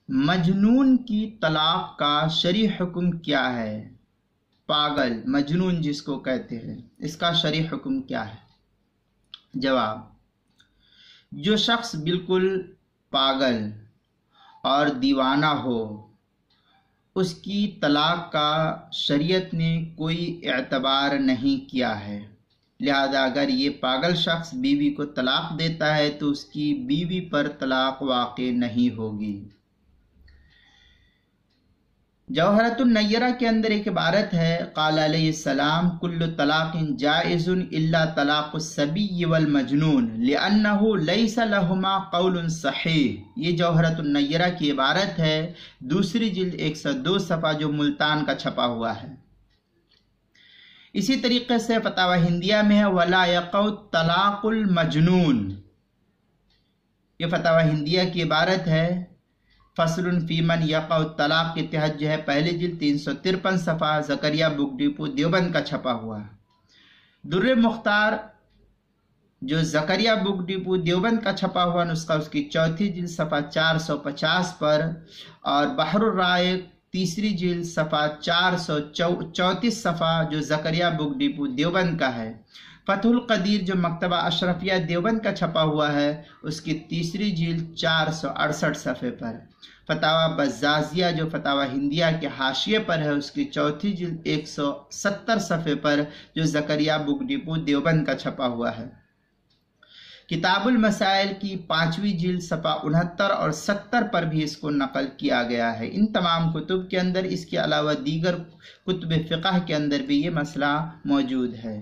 مجنون کی طلاق کا شرعی حکم کیا ہے؟ پاگل، مجنون جس کو کہتے ہیں، اس کا شرعی حکم کیا ہے؟ جواب: جو شخص بالکل پاگل اور دیوانہ ہو، اس کی طلاق کا شریعت نے کوئی اعتبار نہیں کیا ہے، لہذا اگر یہ پاگل شخص بیوی کو طلاق دیتا ہے تو اس کی بیوی پر طلاق واقع نہیں ہوگی۔ جوہرۃ النیرہ کے اندر ایک عبارت ہے، قال علیہ السلام: کل طلاق جائز الا طلاق الصبی والمجنون لانہ لیس لہما قول صحیح۔ یہ جوہرۃ النیرہ کی عبارت ہے، دوسری جلد 102 صفحہ جو ملتان کا چھپا ہوا ہے۔ اسی طریقے سے فتاوی ہندیہ میں ہے، ولا یقع طلاق المجنون۔ یہ فتاوی ہندیہ کی عبارت ہے، فصل فی من یقع الطلاق کے تحت جو ہے پہلی جلد 353 صفحہ زکریہ بک ڈپو دیوبند کا چھپا ہوا ہے۔ در مختار جو زکریہ بک ڈپو دیوبند کا چھپا ہوا نسخہ، اس کی چوتھی جلد صفحہ 450 پر، اور بحر الرائق تیسری جلد صفحہ 434 صفحہ جو زکریہ بک ڈپو دیوبند کا ہے۔ فتح القدیر جو مکتبہ اشرفیہ دیوبند کا چھپا ہوا ہے، اس کی تیسری جلد 468 صفحے پر۔ فتاوی بزازیہ جو فتاوی ہندیہ کے حاشیے پر ہے، اس کی چوتھی جلد 170 صفحے پر جو زکریہ بک ڈپو دیوبند کا چھپا ہوا ہے۔ کتاب المسائل کی 5ویں جلد صفحہ 69 اور 70 پر بھی اس کو نقل کیا گیا ہے۔ ان تمام کتب کے اندر اس کے علاوہ دیگر کتب فقہ کے اندر بھی یہ مسئلہ موجود ہے۔